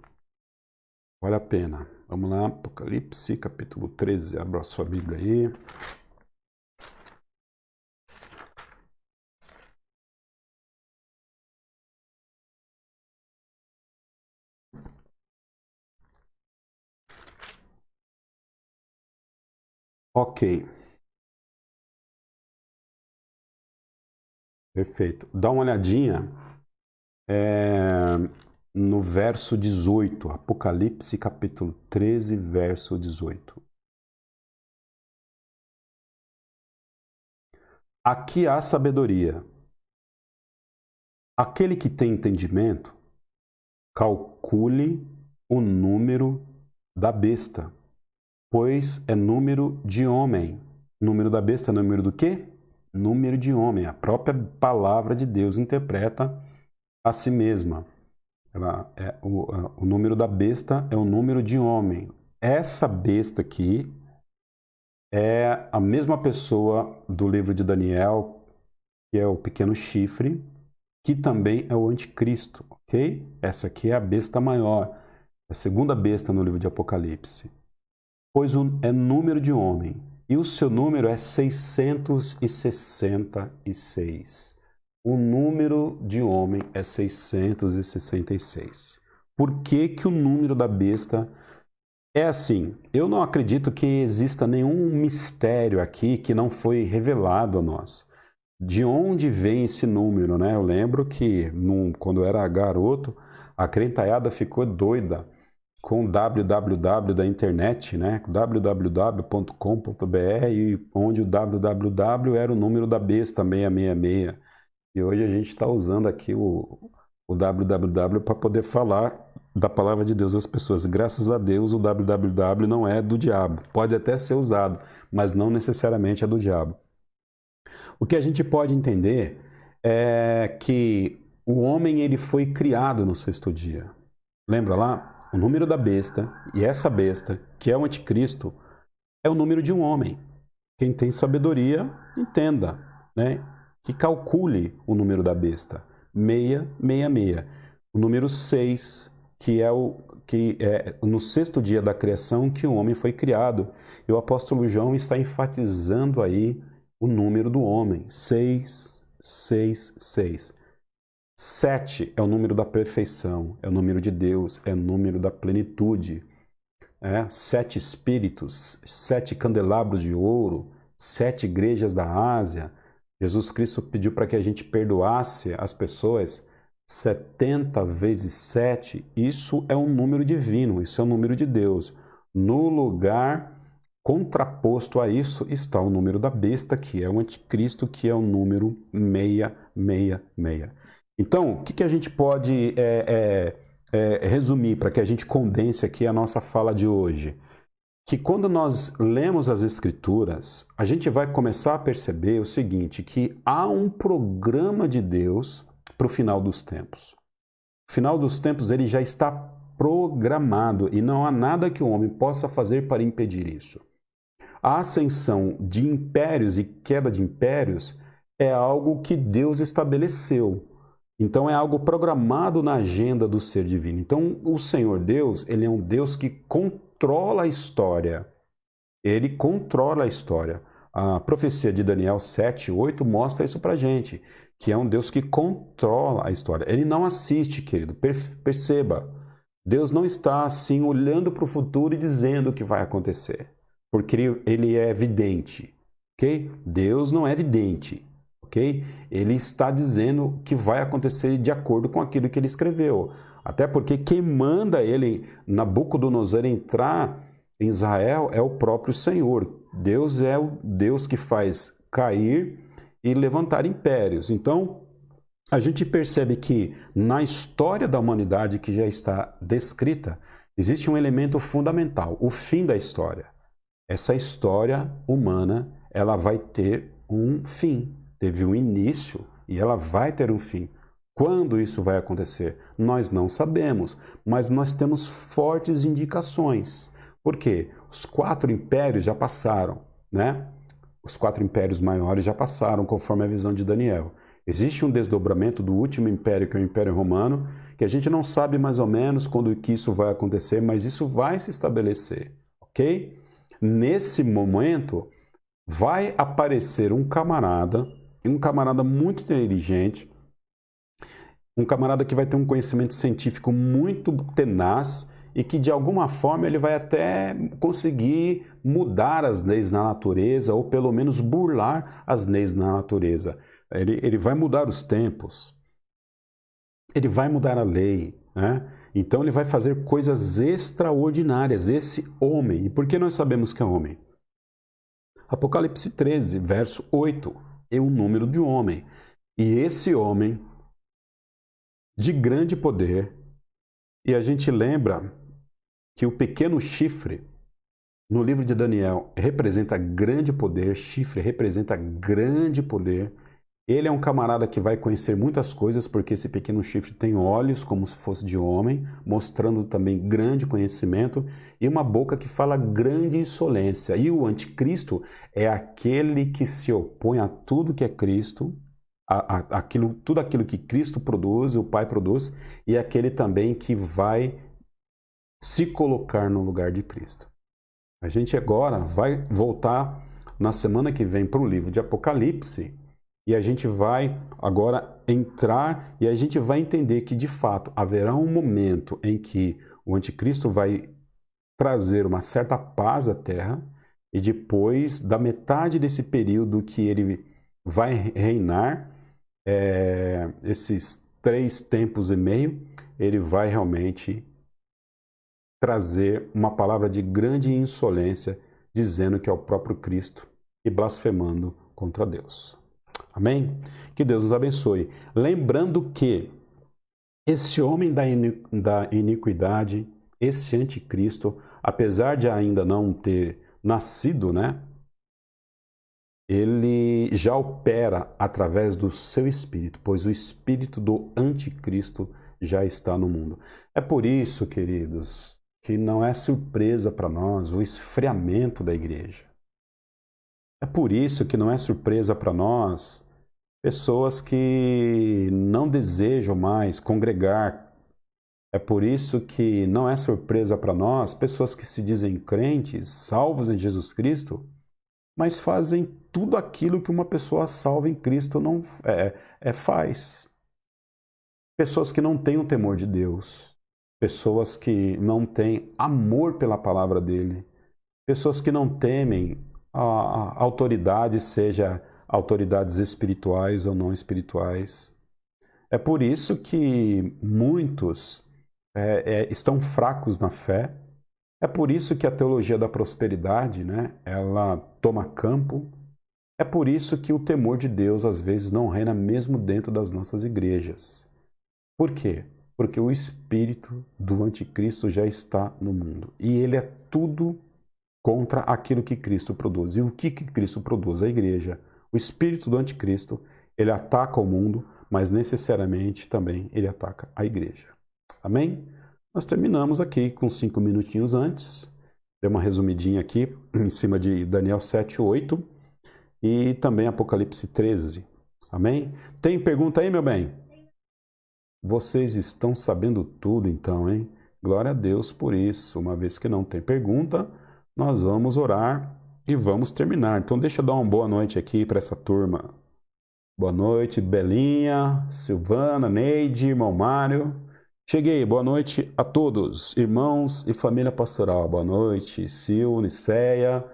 Vale a pena. Vamos lá, Apocalipse capítulo 13. Abra a sua Bíblia aí. Ok, perfeito. Dá uma olhadinha no verso 18, Apocalipse capítulo 13, verso 18. Aqui há sabedoria. Aquele que tem entendimento, calcule o número da besta, pois é número de homem. Número da besta é número do quê? Número de homem. A própria palavra de Deus interpreta a si mesma. O número da besta é o número de homem. Essa besta aqui é a mesma pessoa do livro de Daniel, que é o pequeno chifre, que também é o anticristo, ok? Essa aqui é a besta maior, a segunda besta no livro de Apocalipse. Pois é número de homem, e o seu número é 666. O número de homem é 666. Por que que o número da besta é assim? Eu não acredito que exista nenhum mistério aqui que não foi revelado a nós. De onde vem esse número, né? Eu lembro que quando eu era garoto, a crentaiada ficou doida com o www da internet, né? www.com.br, onde o www era o número da besta 666. E hoje a gente está usando aqui o www para poder falar da palavra de Deus às pessoas. Graças a Deus o www não é do diabo. Pode até ser usado, mas não necessariamente é do diabo. O que a gente pode entender é que o homem ele foi criado no sexto dia. Lembra lá? O número da besta, e essa besta, que é o anticristo, é o número de um homem. Quem tem sabedoria, entenda, né? Que calcule o número da besta. 666. O número 6, que é no sexto dia da criação que o homem foi criado. E o apóstolo João está enfatizando aí o número do homem, 666. 7 é o número da perfeição, é o número de Deus, é o número da plenitude. 7 espíritos, 7 candelabros de ouro, 7 igrejas da Ásia. Jesus Cristo pediu para que a gente perdoasse as pessoas 70 vezes 7. Isso é um número divino, isso é um número de Deus. No lugar contraposto a isso está o número da besta, que é o anticristo, que é o número 666. Então, o que a gente pode resumir para que a gente condense aqui a nossa fala de hoje? Que quando nós lemos as Escrituras, a gente vai começar a perceber o seguinte, que há um programa de Deus para o final dos tempos. O final dos tempos ele já está programado e não há nada que o homem possa fazer para impedir isso. A ascensão de impérios e queda de impérios é algo que Deus estabeleceu. Então é algo programado na agenda do ser divino. Então o Senhor Deus, ele é um Deus que controla a história. Ele controla a história. A profecia de Daniel 7:8 mostra isso pra gente, que é um Deus que controla a história. Ele não assiste, querido. Perceba, Deus não está assim olhando para o futuro e dizendo o que vai acontecer, porque ele é vidente, ok? Deus não é vidente. Okay? Ele está dizendo que vai acontecer de acordo com aquilo que ele escreveu. Até porque quem manda ele, Nabucodonosor, entrar em Israel é o próprio Senhor. Deus é o Deus que faz cair e levantar impérios. Então, a gente percebe que na história da humanidade que já está descrita, existe um elemento fundamental, o fim da história. Essa história humana, ela vai ter um fim. Teve um início e ela vai ter um fim. Quando isso vai acontecer? Nós não sabemos, mas nós temos fortes indicações. Por quê? Os 4 impérios já passaram, né? Os 4 impérios maiores já passaram, conforme a visão de Daniel. Existe um desdobramento do último império, que é o Império Romano, que a gente não sabe mais ou menos quando que isso vai acontecer, mas isso vai se estabelecer, ok? Nesse momento, vai aparecer um camarada muito inteligente, um camarada que vai ter um conhecimento científico muito tenaz e que de alguma forma ele vai até conseguir mudar as leis na natureza, ou pelo menos burlar as leis na natureza. Ele vai mudar os tempos, ele vai mudar a lei, né? Então ele vai fazer coisas extraordinárias, esse homem. E por que nós sabemos que é homem? Apocalipse 13, verso 8, é o número de homem. E esse homem, de grande poder, e a gente lembra que o pequeno chifre, no livro de Daniel, representa grande poder, chifre representa grande poder. Ele é um camarada que vai conhecer muitas coisas, porque esse pequeno chifre tem olhos como se fosse de homem, mostrando também grande conhecimento, e uma boca que fala grande insolência. E o anticristo é aquele que se opõe a tudo que é Cristo, tudo aquilo que Cristo produz, o Pai produz, e é aquele também que vai se colocar no lugar de Cristo. A gente agora vai voltar na semana que vem para o livro de Apocalipse, e a gente vai agora entrar e a gente vai entender que, de fato, haverá um momento em que o anticristo vai trazer uma certa paz à Terra, e depois da metade desse período que ele vai reinar, esses 3 tempos e meio, ele vai realmente trazer uma palavra de grande insolência, dizendo que é o próprio Cristo e blasfemando contra Deus. Amém? Que Deus nos abençoe. Lembrando que esse homem da iniquidade, esse anticristo, apesar de ainda não ter nascido, né? Ele já opera através do seu espírito, pois o espírito do anticristo já está no mundo. É por isso, queridos, que não é surpresa para nós o esfriamento da igreja. É por isso que não é surpresa para nós pessoas que não desejam mais congregar. É por isso que não é surpresa para nós pessoas que se dizem crentes, salvos em Jesus Cristo, mas fazem tudo aquilo que uma pessoa salva em Cristo não faz. Pessoas que não têm o temor de Deus, pessoas que não têm amor pela palavra dele, pessoas que não temem a autoridade, seja autoridades espirituais ou não espirituais. É por isso que muitos estão fracos na fé. É por isso que a teologia da prosperidade, né, ela toma campo. É por isso que o temor de Deus às vezes não reina mesmo dentro das nossas igrejas. Por quê? Porque o espírito do anticristo já está no mundo. E ele é tudo contra aquilo que Cristo produz. E o que Cristo produz? A igreja. O espírito do anticristo, ele ataca o mundo, mas necessariamente também ele ataca a igreja. Amém? Nós terminamos aqui com 5 minutinhos antes. Dei uma resumidinha aqui em cima de Daniel 7, 8 e também Apocalipse 13. Amém? Tem pergunta aí, meu bem? Vocês estão sabendo tudo então, hein? Glória a Deus por isso. Uma vez que não tem pergunta, nós vamos orar e vamos terminar. Então deixa eu dar uma boa noite aqui para essa turma. Boa noite, Belinha, Silvana, Neide, irmão Mário. Cheguei, boa noite a todos, irmãos e família pastoral. Boa noite, Sil, Niceia,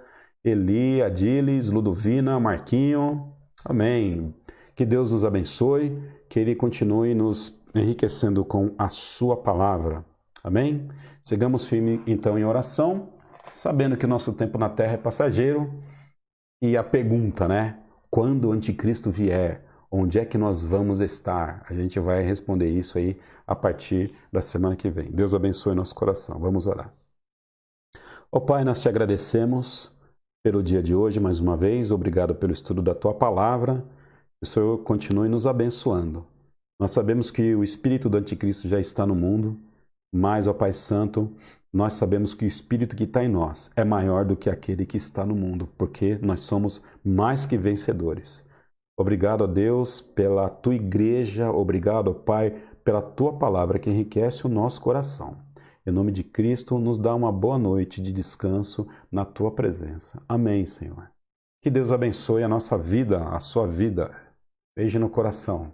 Eli, Adilis, Ludovina, Marquinho. Amém. Que Deus nos abençoe, que Ele continue nos enriquecendo com a sua palavra. Amém? Sigamos firme então em oração, sabendo que nosso tempo na terra é passageiro. E a pergunta, né? Quando o anticristo vier, onde é que nós vamos estar? A gente vai responder isso aí a partir da semana que vem. Deus abençoe nosso coração. Vamos orar. Ó Pai, nós te agradecemos pelo dia de hoje mais uma vez. Obrigado pelo estudo da Tua palavra. Que o Senhor continue nos abençoando. Nós sabemos que o espírito do anticristo já está no mundo, mas, ó Pai Santo, nós sabemos que o espírito que está em nós é maior do que aquele que está no mundo, porque nós somos mais que vencedores. Obrigado a Deus pela Tua igreja, obrigado, ó Pai, pela Tua palavra que enriquece o nosso coração. Em nome de Cristo, nos dá uma boa noite de descanso na Tua presença. Amém, Senhor. Que Deus abençoe a nossa vida, a sua vida. Beijo no coração.